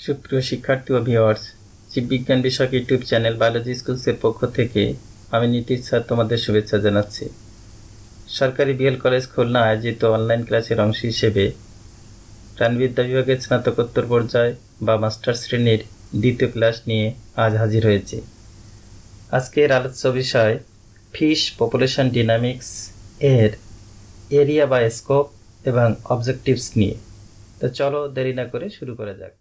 সুপ্রিয় শিক্ষার্থী ও ভিউয়ার্স, জীববিজ্ঞান বিষয়ক ইউটিউব চ্যানেল বায়োলজি স্কুলসের পক্ষ থেকে আমি নীতিশ স্যার তোমাদের শুভেচ্ছা জানাচ্ছি। সরকারি বিএল কলেজ খুলনা আয়োজিত অনলাইন ক্লাসের অংশ হিসেবে প্রাণিবিদ্যা বিভাগের স্নাতকোত্তর পর্যায় বা মাস্টার শ্রেণীর দ্বিতীয় ক্লাস নিয়ে আজ হাজির হয়েছে। আজকের আলোচ্য বিষয় ফিশ পপুলেশন ডিনামিক্স এর এরিয়া বা স্কোপ এবং অবজেক্টিভস নিয়ে। তো চলো দেরি না করে শুরু করা যাক।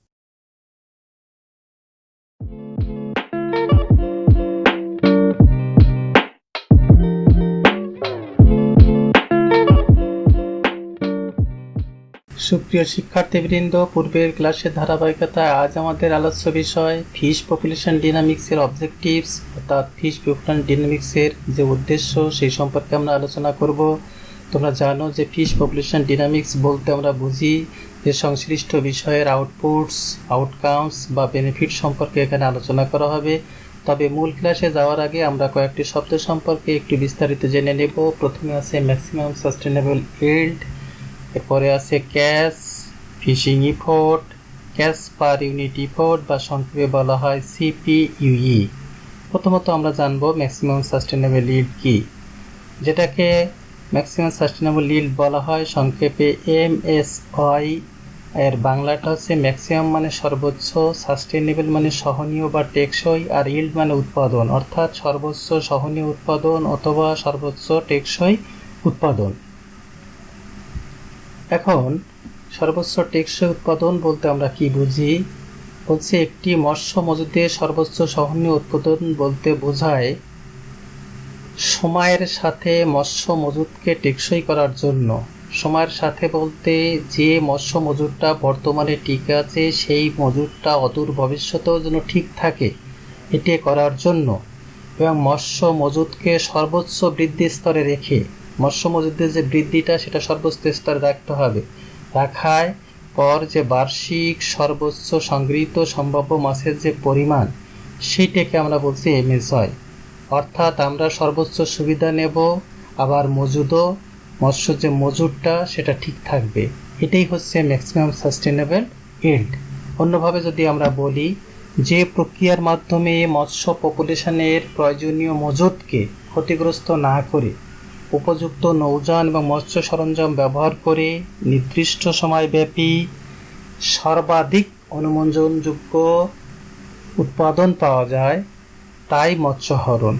সুপ্রিয় শিক্ষার্থীবৃন্দ, পূর্বের ক্লাসের ধারাবাহিকতায় আজ আমাদের আলোচ্য বিষয় ফিশ পপুলেশন ডিনামিক্সের অবজেক্টিভস অর্থাৎ ফিশ পপুলেশন ডিনামিক্সের যে উদ্দেশ্য সেই সম্পর্কে আমরা আলোচনা করব। তোমরা জানো যে ফিশ পপুলেশন ডিনামিক্স বলতে আমরা বুঝি যে সংশ্লিষ্ট বিষয়ের আউটপুটস, আউটকামস বা বেনিফিট সম্পর্কে এখানে আলোচনা করা হবে। তবে মূল ক্লাসে যাওয়ার আগে আমরা কয়েকটি শব্দ সম্পর্কে একটু বিস্তারিত জেনে নেব। প্রথমে আছে ম্যাক্সিমাম সাস্টেনেবল ইল্ড, এরপরে আছে catch, fishing effort, catch per unit effort বা সংক্ষেপে বলা হয় সিপিইউই। প্রথমত আমরা জানব ম্যাক্সিমাম সাস্টেনেবল ইল্ড কি। যেটাকে ম্যাক্সিমাম সাস্টেনেবল ইল্ড বলা হয় সংক্ষেপে এমএসওয়াই। এর বাংলাটা হচ্ছে ম্যাক্সিমাম মানে সর্বোচ্চ, সাস্টেনেবল মানে সহনীয় বা টেকসই, আর ইল্ড মানে উৎপাদন অর্থাৎ সর্বোচ্চ সহনীয় উৎপাদন অথবা সর্বোচ্চ টেকসই উৎপাদন। এখন সর্বোচ্চ টেকসই উৎপাদন বলতে আমরা কি বুঝি? বলছে একটি মৎস্য মজুদের সর্বোচ্চ সহনীয় উৎপাদন বলতে বোঝায় সময়ের সাথে মৎস্য মজুদকে টেকসই করার জন্য। সময়ের সাথে বলতে যে মৎস্য মজুদটা বর্তমানে ঠিক আছে সেই মজুদটা অদূর ভবিষ্যতেও যেন ঠিক থাকে এটি করার জন্য, এবং মৎস্য মজুদকে সর্বোচ্চ বৃদ্ধি স্তরে রেখে মৎস্য মজুদের যে বৃদ্ধিটা সেটা সর্বোচ্চ স্তরে রাখতে হবে। রাখার পর যে বার্ষিক সর্বোচ্চ সংগৃহীত সম্ভাব্য মাছের যে পরিমাণ সেইটাকে আমরা বলছি এমএসওয়াই। অর্থাৎ আমরা সর্বোচ্চ সুবিধা নেব, আবার মজুদও মৎস্য যে মজুদটা সেটা ঠিক থাকবে। এটাই হচ্ছে ম্যাক্সিমাম সাস্টেনেবল ইল্ড। অন্যভাবে যদি আমরা বলি যে প্রক্রিয়ার মাধ্যমে মৎস্য পপুলেশনের প্রয়োজনীয় মজুদকে ক্ষতিগ্রস্ত না করে উপযুক্ত নৌযান এবং মৎস্য সরঞ্জাম ব্যবহার করে নির্দিষ্ট সময়ব্যাপী সর্বাধিক অনুমোদনযোগ্য উৎপাদন পাওয়া যায় তাই মৎস্যহরণ,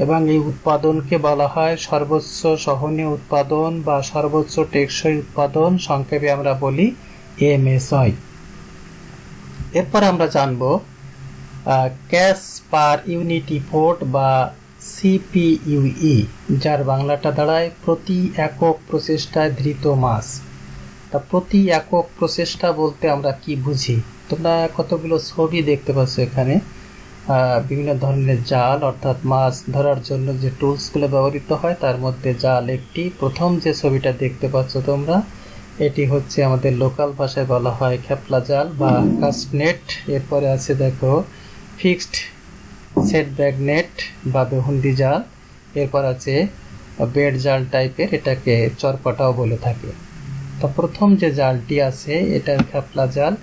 এবং এই উৎপাদনকে বলা হয় সর্বোচ্চ সহনীয় উৎপাদন বা সর্বোচ্চ টেকসই উৎপাদন, সংক্ষেপে আমরা বলি এমএসওয়াই। এরপর আমরা জানব ক্যাচ পার ইউনিট ইফোর্ট বা সিপিইউই, যার বাংলাটা দাঁড়ায় প্রতি একক প্রচেষ্টায় ধৃত মাছ। তা প্রতি একক প্রচেষ্টা বলতে আমরা কি বুঝি? তোমরা কতগুলো ছবি দেখতে পাচ্ছ এখানে। বিভিন্ন ধরনের জাল অর্থাৎ মাছ ধরার জন্য যে টুলসগুলো ব্যবহৃত হয় তার মধ্যে জাল একটি। প্রথম যে ছবিটা দেখতে পাচ্ছ তোমরা, এটি হচ্ছে আমাদের লোকাল ভাষায় বলা হয় খেপলা জাল বা কাস্ট নেট। এরপরে আছে দেখো ফিক্সড সেট ব্যাগ নেট বা বেহুন্দি জাল। এরপর আছে বেড জাল টাইপের, এটাকে চরপাটাও বলে থাকে। তো প্রথম যে জালটি আছে এটা খেপলা জাল।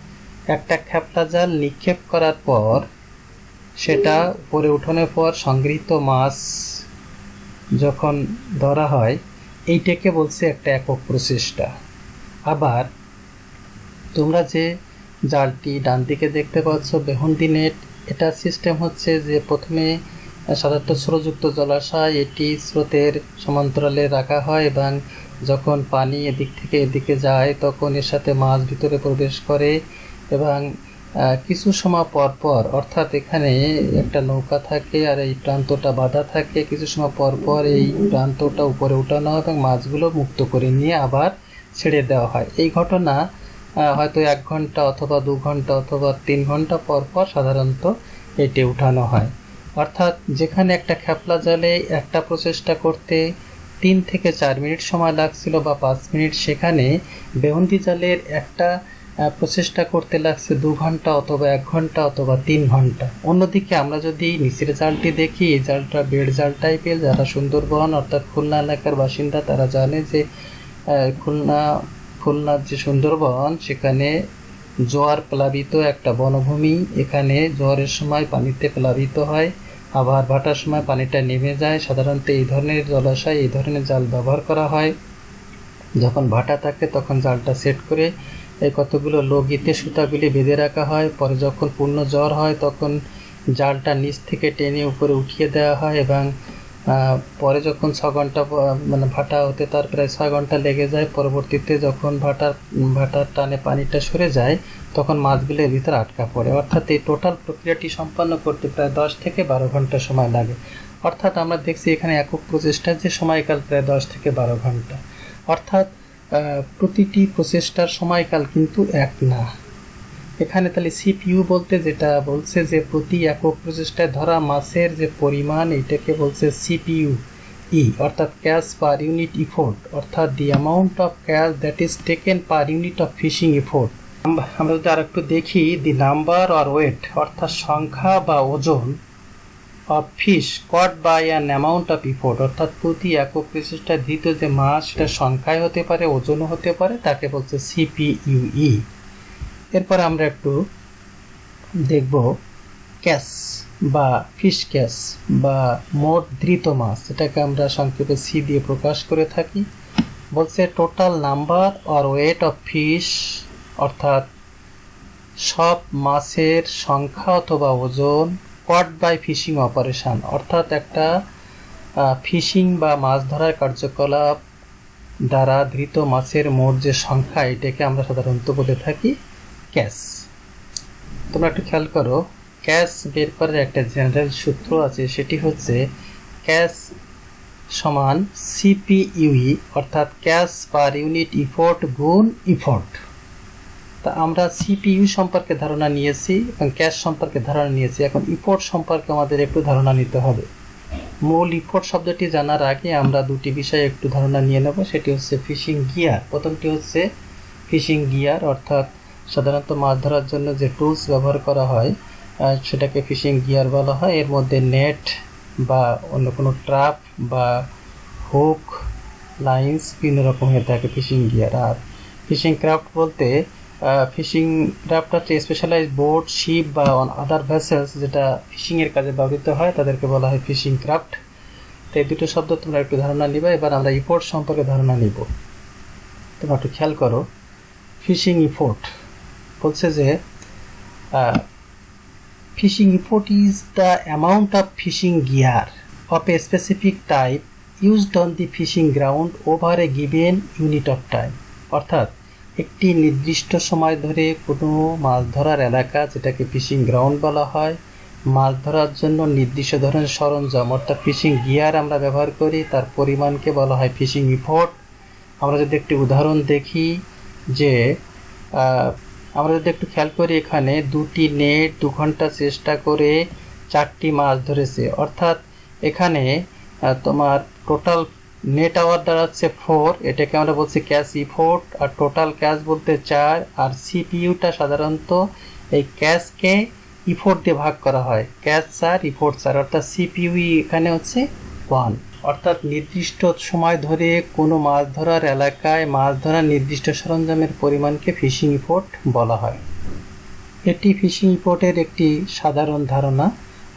একটা খেপলা জাল নিক্ষেপ করার পর সেটা উপরে উঠানোর পর সংগৃহীত মাছ যখন ধরা হয় এইটাকে বলছে একটা একক প্রচেষ্টা। আবার তোমরা যে জালটি ডান দিকে দেখতে পাচ্ছ বেহুন্দি নেট, এটা সিস্টেম হচ্ছে যে প্রথমে সাধারণত স্রোতযুক্ত জলাশয় এটি স্রোতের সমান্তরালে রাখা হয়, এবং যখন পানি এদিক থেকে এদিকে যায় তখন এর সাথে মাছ ভিতরে প্রবেশ করে, এবং কিছু সময় পর পর অর্থাৎ এখানে একটা নৌকা থাকে আর এই প্রান্তটা বাঁধা থাকে, কিছু সময় পর পর এই প্রান্তটা উপরে উঠানো হয় এবং মাছগুলো মুক্ত করে নিয়ে আবার ছেড়ে দেওয়া হয়। এই ঘটনা হয়তো 1 ঘন্টা অথবা 2 ঘন্টা অথবা 3 ঘন্টা পর পর সাধারণত এটি উঠানো হয়। অর্থাৎ যেখানে একটা খেপলা জালে একটা প্রচেষ্টা করতে 3 থেকে 4 মিনিট সময় লাগছিল বা 5 মিনিট, সেখানে বেহুন্দি জালের একটা প্রচেষ্টা করতে লাগছে 2 ঘন্টা অথবা 1 ঘন্টা অথবা 3 ঘন্টা। অন্যদিকে আমরা যদি নিচের জালটি দেখি, এই জালটা বেড জাল টাইপের। যারা সুন্দরবন অর্থাৎ খুলনা এলাকার বাসিন্দা তারা জানে যে খুলনার যে সুন্দরবন সেখানে জোয়ার প্লাবিত একটা বনভূমি। এখানে জোয়ারের সময় পানিতে প্লাবিত হয়, আবার ভাটার সময় পানিটা নেমে যায়। সাধারণত এই ধরনের জলাশয় এই ধরনের জাল ব্যবহার করা হয়। যখন ভাটা থাকে তখন জালটা সেট করে এই কতগুলো লগিতে সুতাগুলি বেঁধে রাখা হয়। পরে যখন পূর্ণ জ্বর হয় তখন জালটা নিচ থেকে টেনে উপরে উঠিয়ে দেওয়া হয় এবং পরে যখন 6 ঘন্টা মানে ভাটা হতে তার প্রায় 6 ঘন্টা লেগে যায়। পরবর্তীতে যখন ভাটার টানে পানিটা সরে যায় তখন মাছগুলো এর ভিতরে আটকা পড়ে। অর্থাৎ এই টোটাল প্রক্রিয়াটি সম্পন্ন করতে প্রায় 10 থেকে 12 ঘন্টা সময় লাগে। অর্থাৎ আমরা দেখছি এখানে একক প্রচেষ্টার যে সময়কাল প্রায় 10 থেকে 12 ঘন্টা। অর্থাৎ প্রতিটি প্রচেষ্টার সময়কাল কিন্তু এক না। এখানে তাহলে সিপিইউ বলতে যেটা বলছে যে প্রতি একক প্রচেষ্টায় ধরা মাছের যে পরিমাণ, এটাকে বলছে সিপিইউ ই, অর্থাৎ ক্যাচ পার ইউনিট ইফোর্ট, অর্থাৎ the amount of catch that is taken per unit of fishing effort. আমরা যদি আর একটু দেখি, দি নাম্বার অর ওয়েট, অর্থাৎ সংখ্যা বা ওজন, of fish caught by an amount of effort, অর্থাৎ প্রতি একক প্রচেষ্টায় ধৃত যে মাছ সেটা সংখ্যায় হতে পারে, ওজনও হতে পারে, তাকে বলছে সিপিইউই। এরপর আমরা একটু দেখব ক্যাচ বা ফিশ ক্যাচ বা মোট ধৃত মাছ, এটাকে আমরা সংক্ষেপে সি দিয়ে প্রকাশ করে থাকি। বলছে total number or weight of fish, অর্থাৎ সব মাছের সংখ্যা অথবা ওজন, কট বাই ফিশিং অপারেশন, অর্থাৎ একটা ফিশিং বা মাছ ধরার কার্যকলাপ দ্বারা ধৃত মাছের মোট যে সংখ্যা, এটাকে আমরা সাধারণত বলে থাকি ক্যাচ। তোমরা একটু খেয়াল করো, ক্যাচ বের করার একটা জেনারেল সূত্র আছে, সেটি হচ্ছে ক্যাচ সমান সিপিইউই, অর্থাৎ ক্যাচ পার ইউনিট ইফোর্ট গুণ ইফোর্ট। তা আমরা সিপিইউ সম্পর্কে ধারণা নিয়েছি এবং ক্যাচ সম্পর্কে ধারণা নিয়েছি। এখন ইফোর্ট সম্পর্কে আমাদের একটু ধারণা নিতে হবে। মূল ইফোর্ট শব্দটি জানার আগে আমরা দুটি বিষয়ে একটু ধারণা নিয়ে নেব। সেটি হচ্ছে ফিশিং গিয়ার। প্রথমটি হচ্ছে ফিশিং গিয়ার, অর্থাৎ সাধারণত মাছ ধরার জন্য যে টুলস ব্যবহার করা হয় সেটাকে ফিশিং গিয়ার বলা হয়। এর মধ্যে নেট বা অন্য কোনো ট্র্যাপ বা হুক, লাইন্স বিভিন্ন রকম হয়ে থাকে ফিশিং গিয়ার। আর ফিশিং ক্রাফট বলতে ফিশিং ক্রাফট হচ্ছে স্পেশালাইজ বোট, শিপ বা আদার ভেসেলস যেটা ফিশিংয়ের কাজে ব্যবহৃত হয়, তাদেরকে বলা হয় ফিশিং ক্রাফট। তো এই দুটো শব্দ তোমরা একটু ধারণা নিবে। এবার আমরা ইফোর্ট সম্পর্কে ধারণা নিব। তোমরা একটু খেয়াল করো, ফিশিং ইফোর্ট বলছে যে fishing effort is the amount of fishing gear of a specific type used on the fishing ground over a given unit of time, অর্থাৎ একটি নির্দিষ্ট সময় ধরে কোনো মাছ ধরার এলাকা, যেটাকে ফিশিং গ্রাউন্ড বলা হয়, মাছ ধরার জন্য নির্দিষ্ট ধরনের সরঞ্জাম অর্থাৎ ফিশিং গিয়ার আমরা ব্যবহার করি, তার পরিমাণকে বলা হয় ফিশিং ইফোর্ট। আমরা যদি একটি উদাহরণ দেখি, যে আমরা যদি একটু খেয়াল করি, এখানে 2টি নেট 2 ঘন্টা চেষ্টা করে 4টি মাছ ধরেছে, অর্থাৎ এখানে তোমার টোটাল নেট আওয়ার দাঁড়াচ্ছে 4, এটাকে আমরা বলছি ক্যাচ ইফোর্ট। আর টোটাল ক্যাচ বলতে 4, আর সিপিইউটা সাধারণত এই ক্যাচকে ইফোর্ট দিয়ে ভাগ করা হয়, ক্যাচ 4 ইফোর্ট 4, অর্থাৎ সিপিইউ এখানে হচ্ছে 1। অর্থাৎ নির্দিষ্ট সময় ধরে কোনো মাছ ধরার এলাকায় মাছ ধরার নির্দিষ্ট সরঞ্জামের পরিমাণকে ফিশিং ইফোর্ট বলা হয়। এটি ফিশিং ইফোর্টের একটি সাধারণ ধারণা।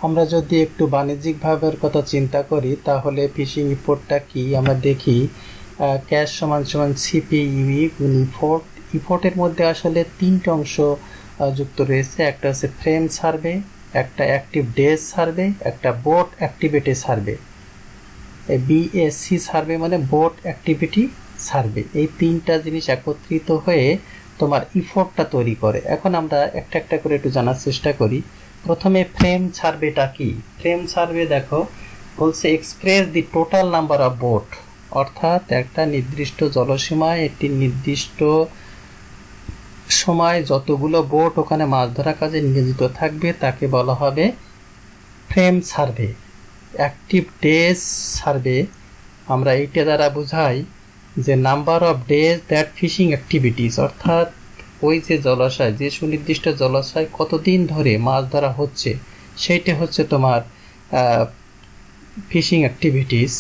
আমরা যদি একটু বাণিজ্যিকভাবের কথা চিন্তা করি তাহলে ফিশিং ইফোর্টটা কি আমরা দেখি, ক্যাচ সমান সমান সিপিইউই গুণ ইফোর্ট। ইফোর্টের মধ্যে আসলে 3টি অংশ যুক্ত রয়েছে। একটা হচ্ছে ফ্রেম সার্ভে, একটা অ্যাক্টিভ ডেজ সার্ভে, একটা boat activity survey. BSc survey মানে বোট অ্যাক্টিভিটি সার্ভে। এই 3টা জিনিস একত্রিত হয়ে তোমার ইফোর্টটা তৈরি করে। এখন আমরা একটা একটা করে একটু জানার চেষ্টা করি। প্রথমে ফ্রেম সার্ভেটা কি? ফ্রেম সার্ভে দেখো বলছে express the total number of boat, অর্থাৎ একটা নির্দিষ্ট জলসীমায় একটি নির্দিষ্ট সময় যতগুলো বোট ওখানে মাছ ধরা কাজে নিয়োজিত থাকবে তাকে বলা হবে frame survey. Active days survey আমরা এইটা দ্বারা বোঝাই যে number of days that fishing activities, অর্থাৎ ওই যে জলাশয়, যে সুনির্দিষ্ট জলাশয় কতদিন ধরে মাছ ধরা হচ্ছে সেইটা হচ্ছে তোমার ফিশিং অ্যাক্টিভিটিস।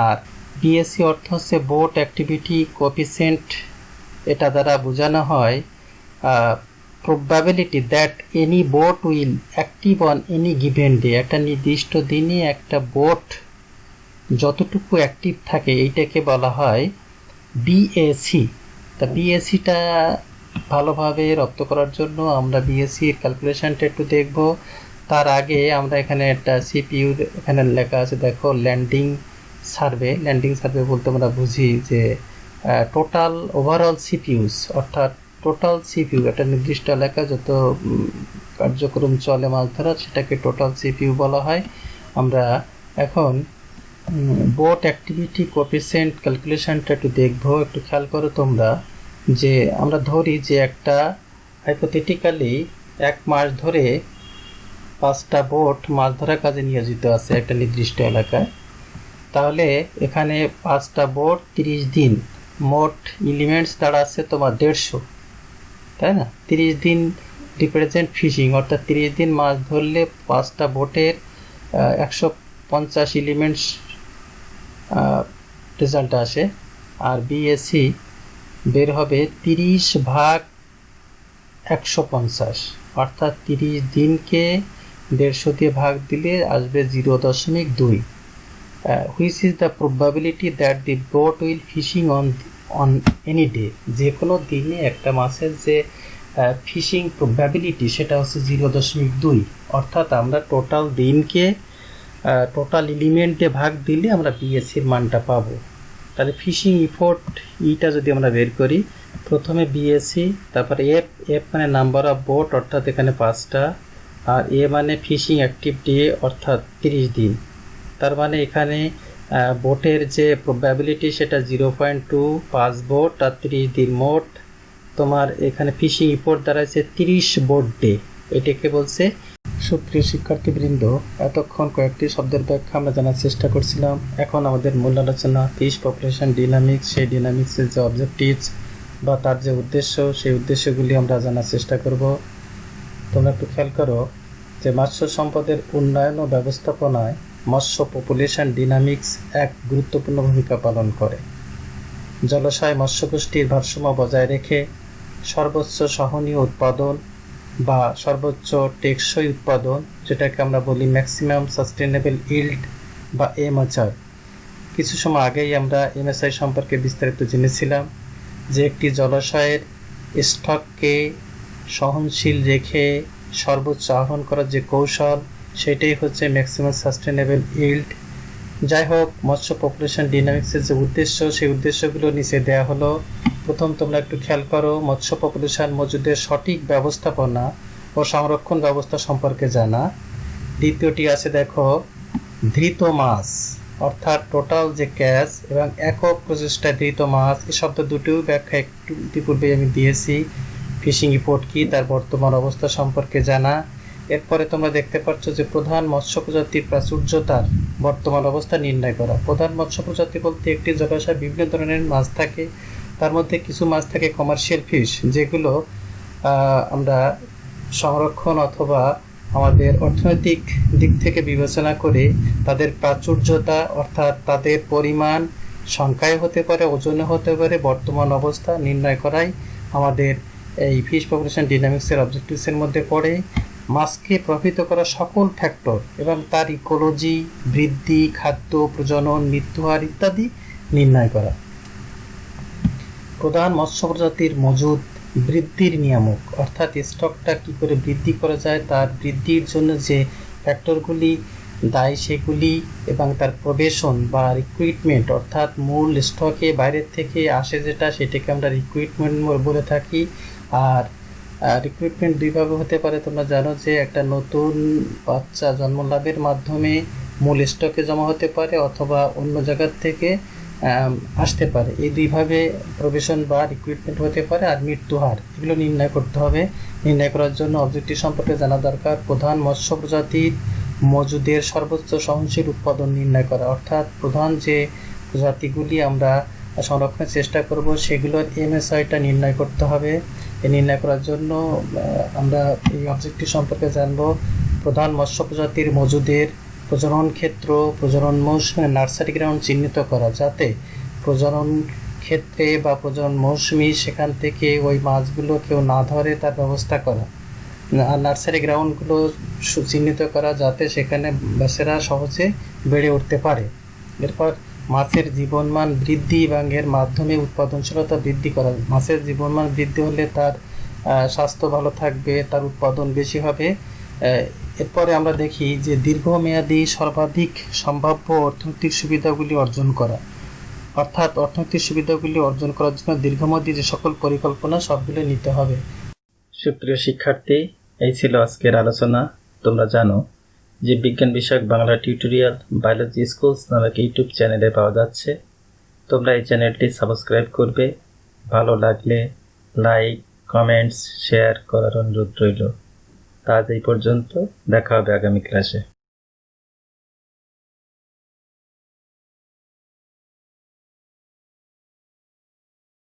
আর বিএসসি অর্থ হচ্ছে বোট অ্যাক্টিভিটি কোএফিসিয়েন্ট, এটা দ্বারা বোঝানো হয় probability that any boat will active on any given day, একটা নির্দিষ্ট দিনে একটা বোট যতটুকু অ্যাক্টিভ থাকে এইটাকে বলা হয় বিএসি। তা বিএসিটা ভালোভাবে রপ্ত করার জন্য আমরা বিএসির ক্যালকুলেশনটা একটু দেখব। তার আগে আমরা এখানে একটা সিপিইউ এখানে লেখা আছে দেখো, ল্যান্ডিং সার্ভে। ল্যান্ডিং সার্ভে বলতে আমরা বুঝি যে টোটাল ওভারঅল সিপিইউস, অর্থাৎ টোটাল সিপিইউ একটা নির্দিষ্ট এলাকা যত কার্যক্রম চলে মাছ ধরা সেটাকে টোটাল সিপিইউ বলা হয়। আমরা এখন বোট অ্যাক্টিভিটি কোএফিসিয়েন্ট ক্যালকুলেশনটা একটু দেখবো। একটু খেয়াল করো তোমরা যে আমরা ধরি যে একটা হাইপোথেটিক্যালি 1 মাস ধরে 5টা বোট মাছ ধরার কাজে নিয়োজিত আছে একটা নির্দিষ্ট এলাকায়। তাহলে এখানে 5টা বোট 30 দিন, মোট এলিমেন্টস দাঁড়াচ্ছে তোমার 150, তাই না? 30 দিন রিপ্রেজেন্ট ফিশিং, অর্থাৎ 30 দিন মাছ ধরলে 5টা বোটের 150 এলিমেন্টস রেজাল্ট আসে। আর বিএসসি বের হবে 30/150, অর্থাৎ 30 দিনকে 150 দিয়ে ভাগ দিলে আসবে 0.2, which is the probability that the boat will fishing on any day. যে কোনো দিনে একটা মাছের যে ফিশিং প্রবাবিলিটি সেটা হচ্ছে 0.2, অর্থাৎ আমরা টোটাল দিনকে টোটাল এলিমেন্টে ভাগ দিলে আমরা বিএসসির মানটা পাবো। তাহলে ফিশিং ইফোর্ট ইটা যদি আমরা বের করি, প্রথমে বিএসসি, তারপরে এফ মানে নাম্বার অফ বোট, অর্থাৎ এখানে 5টা, আর এ মানে ফিশিং অ্যাক্টিভ ডে অর্থাৎ 30 দিন। তার মানে এখানে বোটের যে প্রবাবিলিটি সেটা 0.2, 5 বোট আর 30 দিন, মোট তোমার এখানে ফিশিং ইফোর্ট দাঁড়াচ্ছে 30 বোট ডে, এটাকে বলছে। সুপ্রিয় শিক্ষার্থীবৃন্দ, এতক্ষণ কয়েকটি শব্দের ব্যাখ্যা আমরা জানার চেষ্টা করছিলাম। এখন আমাদের মূল আলোচনা ফিশ পপুলেশন ডিনামিক্স, সেই ডিনামিক্সের যে অবজেক্টিভস বা তার যে উদ্দেশ্য, সেই উদ্দেশ্যগুলি আমরা জানার চেষ্টা করব। তোমরা একটু খেয়াল করো যে মৎস্য সম্পদের উন্নয়ন ও ব্যবস্থাপনায় মৎস্য পপুলেশন ডিনামিক্স এক গুরুত্বপূর্ণ ভূমিকা পালন করে। জলাশয় মৎস্যপুষ্টির ভারসাম্য বজায় রেখে সর্বোচ্চ সহনীয় উৎপাদন বা সর্বোচ্চ টেকসই উৎপাদন, যেটাকে আমরা বলি ম্যাক্সিমাম সাস্টেনেবল ইল্ড বা এমএচআর। কিছু সময় আগেই আমরা এমএসআই সম্পর্কে বিস্তারিত জেনেছিলাম যে একটি জলাশয়ের স্টককে সহনশীল রেখে সর্বোচ্চ আহরণ করার যে কৌশল, সেটাই হচ্ছে ম্যাক্সিমাম সাস্টেনেবল ইল্ড। যাই হোক, মৎস্য পপুলেশন ডিনামিক্সের যে উদ্দেশ্য, সেই উদ্দেশ্যগুলো নিচে দেওয়া হলো। প্রথম তোমরা একটু খেয়াল করো, মৎস্য পপুলেশন মজুদের সঠিক ব্যবস্থাপনা ও সংরক্ষণ ব্যবস্থা সম্পর্কে জানা। দ্বিতীয়টি আছে দেখো, ধৃত মাছ, অর্থাৎ টোটাল যে ক্যাচ এবং একক প্রচেষ্টায় ধৃত মাছ, এই শব্দ দুটিও ব্যাখ্যা একটু ইতিপূর্বে আমি দিয়েছি। ফিশিং ইফোর্ট কি, তার বর্তমান অবস্থা সম্পর্কে জানা। এরপরে তোমরা দেখতে পাচ্ছ যে প্রধান মৎস্য প্রজাতির প্রাচুর্যতার বর্তমান অবস্থা নির্ণয় করা। প্রধান মৎস্য প্রজাতি বলতে একটি জলাশয়ে বিভিন্ন ধরনের মাছ থাকে, তার মধ্যে কিছু মাছ থাকে কমার্শিয়াল ফিশ, যেগুলো আমরা সংরক্ষণ অথবা আমাদের অর্থনৈতিক দিক থেকে বিবেচনা করে তাদের প্রাচুর্যতা, অর্থাৎ তাদের পরিমাণ সংখ্যায় হতে পারে, ওজনে হতে পারে, বর্তমান অবস্থা নির্ণয় করাই আমাদের এই ফিশ পপুলেশন ডিনামিক্সের অবজেক্টিভসের মধ্যে পড়ে। মাছকে প্রভাবিত করা সকল ফ্যাক্টর এবং তার ইকোলজি, বৃদ্ধি, খাদ্য, প্রজনন, মৃত্যুহার ইত্যাদি নির্ণয় করা। প্রধান মৎস্য প্রজাতির মজুদ বৃদ্ধির নিয়ামক, অর্থাৎ স্টকটা কী করে বৃদ্ধি করা যায়, তার বৃদ্ধির জন্য যে ফ্যাক্টরগুলি দায়ী সেগুলি, এবং তার প্রবেশন বা রিক্রুটমেন্ট, অর্থাৎ মূল স্টকে বাইরের থেকে আসে যেটা, সেটাকে আমরা রিক্রুটমেন্ট বলে থাকি। আর রিক্রুটমেন্ট দুইভাবে হতে পারে। তোমরা জানো যে একটা নতুন বাচ্চা জন্ম লাভের মাধ্যমে মূল স্টকে জমা হতে পারে, অথবা অন্য জায়গার থেকে আসতে পারে। এই দুইভাবে প্রবেশন বা রিক্রুটমেন্ট হতে পারে। আর মৃত্যু হার, এগুলো নির্ণয় করতে হবে। নির্ণয় করার জন্য অবজেক্টিভ সম্পর্কে জানা দরকার। প্রধান মৎস্য প্রজাতির মজুদের সর্বোচ্চ সহনশীল উৎপাদন নির্ণয় করা, অর্থাৎ প্রধান যে প্রজাতিগুলি আমরা সংরক্ষণের চেষ্টা করব সেগুলোর এমএসআইটা নির্ণয় করতে হবে। এই নির্ণয় করার জন্য আমরা এই অবজেক্টিভ সম্পর্কে জানব। প্রধান মৎস্য প্রজাতির মজুদের প্রজনন ক্ষেত্র, প্রজনন মৌসুমে নার্সারি গ্রাউন্ড চিহ্নিত করা, যাতে প্রজনন ক্ষেত্রে বা প্রজনন মৌসুমি সেখান থেকে ওই মাছগুলো কেউ না ধরে তার ব্যবস্থা করা, আর নার্সারি গ্রাউন্ডগুলো চিহ্নিত করা যাতে সেখানে বাচ্চারা সহজে বেড়ে উঠতে পারে। এরপর মাছের জীবনমান বৃদ্ধি এবং এর মাধ্যমে উৎপাদনশীলতা বৃদ্ধি করা। মাছের জীবনমান বৃদ্ধি হলে তার স্বাস্থ্য ভালো থাকবে, তার উৎপাদন বেশি হবে। এরপরে আমরা দেখি যে দীর্ঘমেয়াদী সর্বাধিক সম্ভাব্য অর্থনৈতিক সুবিধাগুলি অর্জন করা, অর্থাৎ অর্থনৈতিক সুবিধাগুলি অর্জন করার জন্য দীর্ঘমেয়াদী যে সকল পরিকল্পনা সবগুলো নিতে হবে। সুপ্রিয় শিক্ষার্থী, এই ছিল আজকের আলোচনা। তোমরা জানো যে বিজ্ঞান বিষয়ক বাংলা টিউটোরিয়াল বায়োলজি স্কুলস নামক ইউটিউব চ্যানেলে পাওয়া যাচ্ছে। তোমরা এই চ্যানেলটি সাবস্ক্রাইব করবে। ভালো লাগলে লাইক, কমেন্টস, শেয়ার করার অনুরোধ রইল। আজ এই পর্যন্ত, দেখা হবে আগামী ক্লাসে।